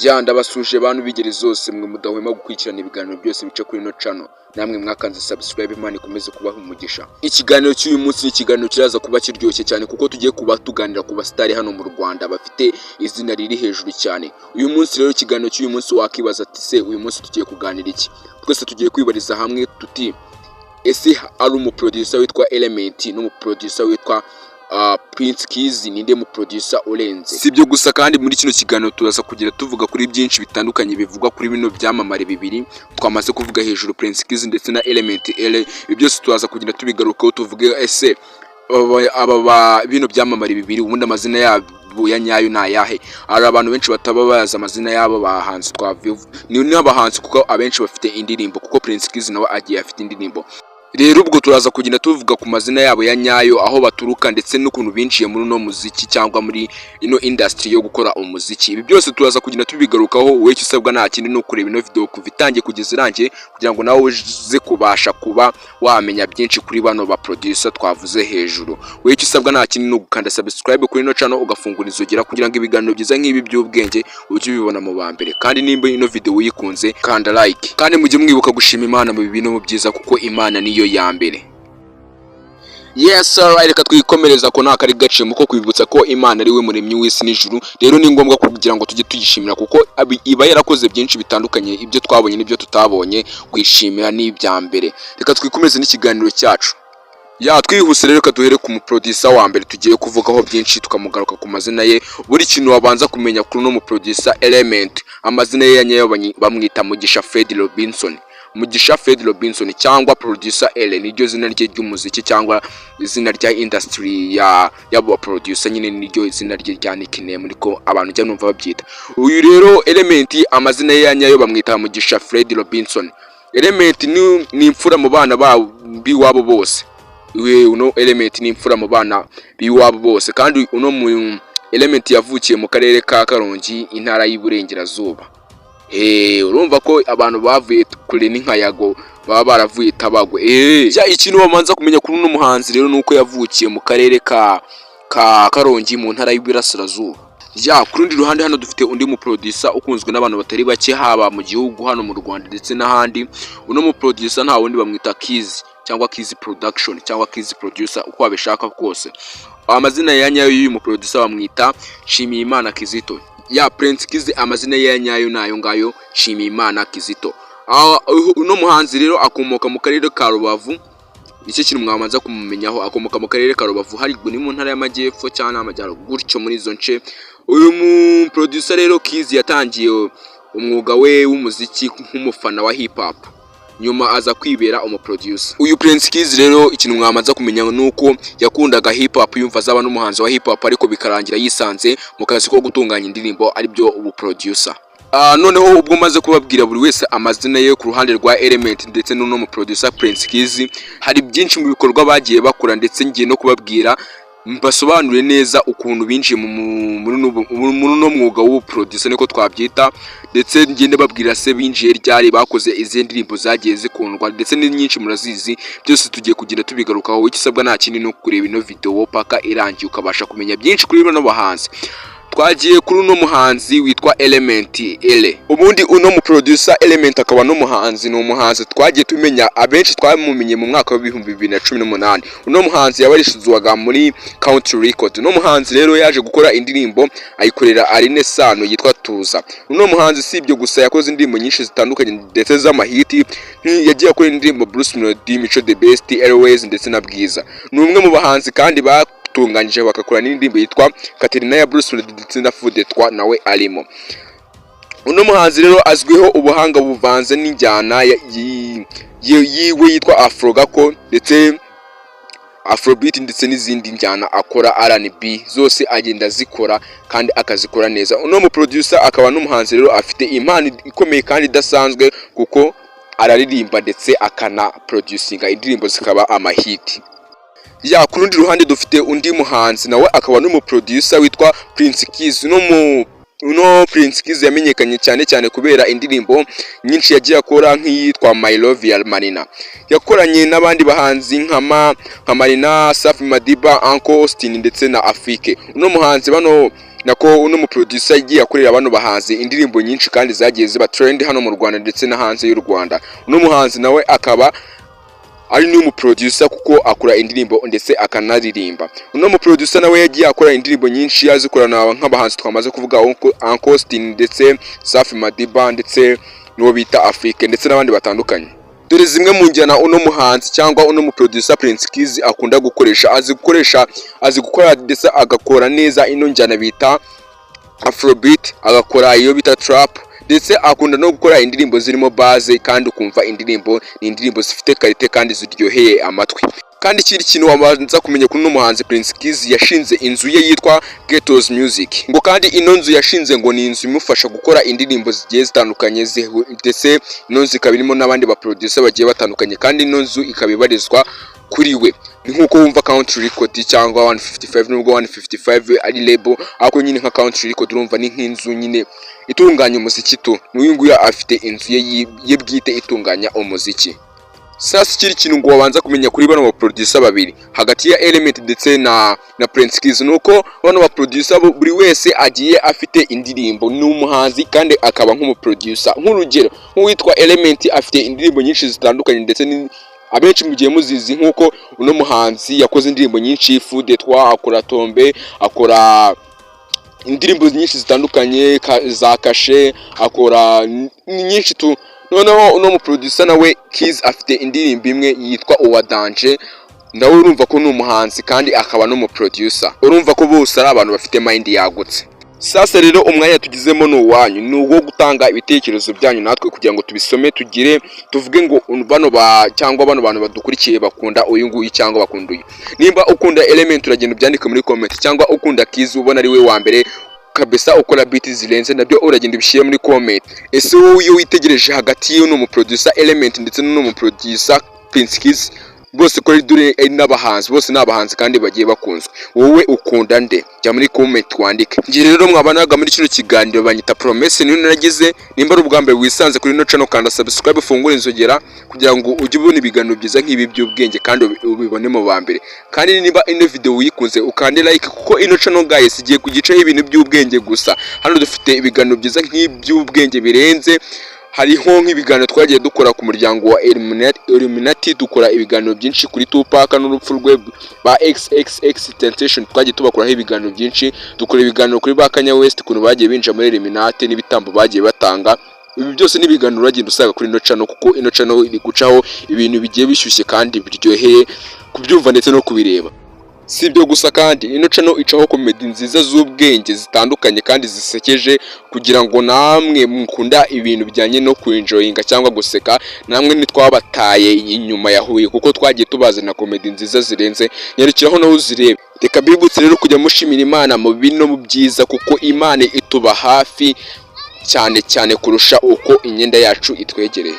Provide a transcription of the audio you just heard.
Ndabasuje bantu b'ingeri zose mwe mudahwema gukurikirana ibiganiro byose bice kuri ino channel, namwe mwakanze subscribe, Imana ikomeze kubaha umugisha. Ikiganiro cy'uyu munsi ni ikiganiro kiraza kuba kiryoshye cyane kuko tugiye kuba tuganira ku basitari hano mu Rwanda bafite izina riri hejuru cyane. Uyu munsi rero ikiganiro cy'uyu munsi wakibaza ati se uyu munsi tugiye kuganira iki? Twese tugiye kwibariza hamwe tuti ese ari umuproducer witwa Element n'umuproducer witwa Prince Keys ninde mu producer urenze? Sibyo gusa kandi muri kino kiganiro turaza kugira tuvuga kuri byinshi bitandukanye bivugwa kuri bino byamamare bibiri twamaze kuvuga hejuru, Prince Keys ndetse na Element L. Ibi byose turaza kugira tubigarukaho tuvuge ese bino byamamare bibiri ubundi amazina yabo ya nyayo na yahe. Ari abantu benshi bataba baza amazina yabo bahanze twavuye ni abahanzi kuko abenshi bafite indirimbo, kuko Prince Keys nawe agiye afite indirimbo. Rero ubwo turaza kugenda tuvuga ku mazina yabo ya nyayo, aho baturuka ndetse n'ukuntu binjiye muri no muziki cyangwa muri ino industry yo gukora umuziki. Ibi byose turaza kugenda tubigarukaho. Wowe icyo usabwa nta kindi no kureba ino video kuva itangiye kugeza irangiye kugira ngo nawe uze kubasha kuba wamenya byinshi kuri bano ba producer twavuze hejuru. Wowe icyo usabwa nta kindi no gukanda subscribe kuri ino channel, ugafungura inzogera kugira ngo ibiganiro byiza nk'ibi by'ubwenge ujye ubibona mu bambere. Kandi nimba ino video uyikunze kanda like, kandi mujye mwibuka gushima Imana mu bintu mu byiza kuko Imana niyo ya mbere. Yes sir, reka twikomereza ko ntakari gaciye muko kwibutsa ko Imana ari we muremyi w'isi n'ijuru. Rero ni ngombwa kugira ngo tujye tuyishimira kuko iba yarakoze byinshi bitandukanye, ibyo twabonye n'ibyo tutabonye, kwishimira n'ibya mbere. Reka twikomeze n'ikiganiro cyacu. Twihuse rero kaduhere ku muproducer wa mbere tugiye kuvugaho byinshi tukamugaruka ku mazina ye. Buri kintu wabanza kumenya kuri no muproducer Element, amazina ye yanyayo bamwita Mugisha Fred Robinson. Mugisha Fred Robinson cyangwa producer L niryo zina rye ry'umuziki cyangwa izina rya industry yabo producer, nyine niryo izina rye rya nickname ariko abantu jya numva babyita. Uyu rero Element amazina ye yanyayo bamwita Mugisha Fred Robinson. Element ni imfura mu bana biwabo bose. Uno Element ni imfura mu bana biwabo bose, kandi uno mu Element yavukiye mu karere ka Karongi, intara y'Iburengerazuba. Urumva ko abantu bavuye kure n'inkayago baba baravuye Tabagwe. Ikintu bamanza kumenya kuri uno muhanzi rero nuko yavukiye mu karere ka Karongi mu ntara y'Iburasirazuba. Ku rundi ruhande hano dufite undi muproducer ukunzwe n'abantu batari bake haba mu gihugu hano mu Rwanda ndetse n'ahandi. Uno muproducer nta wundi bamwita Keys cyangwa Keys Production cyangwa Keys Producer uko abishaka kose. Amazina ya nyayo y'uyu muproducer bamwita Nshimiyimana Kizito. Prince Keys amazina ye nyayo nayo ngayo Nshimiyimana Kizito. Uno muhanzi rero akomoka mu karere ka Rubavu. Icyo kintu mwamanza kumumenyaho, akomoka mu karere ka Rubavu, hari ni mu ntara y'Amajyepfo cyane amajyaruguru gutyo muri izo nce. Uyu mu producer rero Keys yatangiye umwuga we w'umuziki nk'umufana wa hip hop, nyuma aza kwibera umuproducer. Uyu Prince Keys rero ikintu mwamanza kumenya nuko yakundaga hip hop, yumva azaba n'umuhanzi wa hip hop, ariko bikarangira yisanze mu kazi ko gutunganya indirimbo ari byo ubu producer. Noneho ubwo maze kubabwira buri wese amazina ye ku ruhande rwa Element ndetse n'uno mu producer Prince Keys, hari byinshi mu bikorwa bagiye bakora ndetse ngiye no kubabwira mbasobanure neza ukuntu binjiye muri no mwuga w'ubu producer niko twabyita, ndetse ngende babwira se binjiye ryari, bakoze izi ndirimbo zagiye zikundwa ndetse n'nyinshi murazizi. Byose tugiye kugenda tubigarukaho. Ikisabwa nta kindi no kureba ino video paka irangiye ukabasha kumenya byinshi kuri bano bahanzi. Twagiye kuri uno muhanzi witwa Element L. Ubundi uno mu producer Element akaba no muhanzi, no muhanzi twagiye tumenya abenshi twamumenye mu mwaka wa 2018. Uno muhanzi yabarishizwaga muri Country Record. Uno muhanzi rero yaje gukora indirimbo ayikorera Aline Sano yitwa Tuza. Uno muhanzi si ibyo gusa yakoze indirimbo nyinshi zitandukanye ndetse z'amahiti, yagiye akora indirimbo Bruce Melody, Mico the Best, Airways ndetse na Bwiza. Ni umwe mu bahanzi kandi batunganyije bakakora n'indirimbo yitwa Katerina ya Bruce Melody ndetse na Fudetwa nawe arimo. Uno muhanzi rero azwiho ubuhanga buvanze n'injyana yiwe yitwa Afro Gako ndetse Afrobeat ndetse n'izindi njyana akora R&B, zose agenda zikora kandi akazikora neza. Uno mu producer akaba n'umuhanzi rero afite impano ikomeye kandi idasanzwe kuko araririmba ndetse akana producinga indirimbo zikaba amahiti. Ku rundi ruhande dufite undi muhanzi nawe akaba n'umuproducer witwa Prince Keys. Uno Prince Keys yamenyekanye cyane kubera indirimbo nyinshi yagiye akora nk'iyitwa My Love ya Marina. Yakoranye n'abandi bahanzi nka Marina, Safi Madiba, Uncle Austin ndetse na Afrique. Uno muhanzi bano nako uno mu producer yagiye akorera bano bahanzi indirimbo nyinshi kandi zagiye ziba trend hano mu Rwanda ndetse na hanze y'u Rwanda. Uno muhanzi nawe akaba ari n'umu producer kuko akora indirimbo ndetse akanaririmba. Uno mu producer nawe yagiye akora indirimbo nyinshi yazikorana nk'abahanzi twamaze kuvuga Uncle Austin ndetse Safi Madiba ndetse n'uwo bita Afrique ndetse n'abandi batandukanye. Dore zimwe mu njyana uno muhanzi cyangwa uno mu producer Prince Kiss akunda gukoresha, azi gukora ndetse agakora neza ino njyana bita Afrobeat, agakora iyo bita trap ndetse akunda no gukora indirimbo zirimo base kandi ukumva indirimbo ni indirimbo zifite quality kandi ziryoheye amatwi. Kandi ikindi kintu wabanza kumenya kuri no muhanzi Prince Kiss yashinze inzu ye yitwa Ghettos Music. Ngo kandi ino nzu yashinze ngo ni inzu imufasha gukora indirimbo zigiye zitandukanye ndetse ino nzu ikaba irimo n'abandi ba producer bagiye batandukanye kandi ino nzu ikabibarizwa kuri we. Ni nkuko wumva Country Record cyangwa 155 nubwo 155 ari label ako nyine nka Country Record urumva ni nk'inzu nyine itunganya umuziki tu. N'uyu nguyu afite inzu ye bwite itunganya umuziki. Sasa ikiri kintu ngo wabanza kumenya kuri bano ba producer babiri hagati ya Element ndetse na Prince Kiss nuko bano ba producer buri wese agiye afite indirimbo n'umuhanzi kandi akaba nk'umu producer. Nk'urugero nk'uwitwa Element afite indirimbo nyinshi zitandukanye ndetse abenshi mugiye muzizi nkuko uno muhanzi yakoze indirimbo nyinshi Food Etwa, akora Tombe, akora indirimbo nyinshi zitandukanye za Kashe, akora nyinshi tu. Noneho uno mu producer nawe Kiss afite indirimbo imwe yitwa Uwa Danger, ndawe urumva ko ni umuhanzi kandi akaba no mu producer. Urumva ko bose ari abantu bafite mind yagutse. Sasa rero umwanya tugizemo no wanyu ni uwo gutanga ibitekerezo byanyu natwe kugira ngo tubisome tuvuge ngo bano bantu badukurikiye bakunda uyu nguyu cyangwa bakunda uyu. Nimba ukunda Element uragenda ubyandika muri comment cyangwa ukunda Kiss ubona ari we wa mbere kabisa ukora beat zirenze nabyo uragenda ubishyire muri comment. Ese wowe iyo witegereje hagati y'uno mu producer Element ndetse n'uno mu producer Prince Kiss bose kuri dure n'abahanzi bose n'abahanzi kandi bagiye bakunzwe, wowe ukunda nde? Jya muri comment wandike. Ngiye rero mwabanaga muri kino kiganiro banyita Promesse niyo naragize. Nimba ari ubwa mbere wisanze kuri no channel kanda subscribe fungura inzogera kugira ngo ujye ubona ibiganiro byiza nk'ibi by'ubwenge kandi ubibone mu ba mbere. Kandi nimba ino video uyikunze ukande like kuko ino channel guys igiye kugicaho ibintu by'ubwenge gusa. Hano dufite ibiganiro byiza nk'iby'ubwenge birenze. Hariho nk'ibiganiro twagiye dukora ku muryango wa Illuminati, dukora ibiganiro byinshi kuri Tupac n'urupfu rwe ba XXXTentacion, twagiye tubakuraho ibiganiro byinshi. Dukora ibiganiro kuri ba Kanye West kuntu bagiye binja muri Illuminati n'ibitambo bagiye batanga. Ibi byose n'ibiganiro uragenda usanga kuri ino channel kuko ino channel iri gucaho ibintu bigiye bishyushye kandi biryoheye kubyumva ndetse no kubireba. Si ibyo gusa kandi ino channel icaho comedy nziza z'ubwenge zitandukanye kandi zisekeje kugira ngo namwe mukunda ibintu bijyanye no kuenjoyinga cyangwa guseka namwe nitwabataye inyuma yahuye kuko twagiye tubazana comedy nziza zirenze. Nyarukiraho naho uzirebe. Reka bibutse rero kujya mushimira Imana mu bino mu byiza kuko Imana ituba hafi cyane kurusha uko inyenda yacu itwegereye.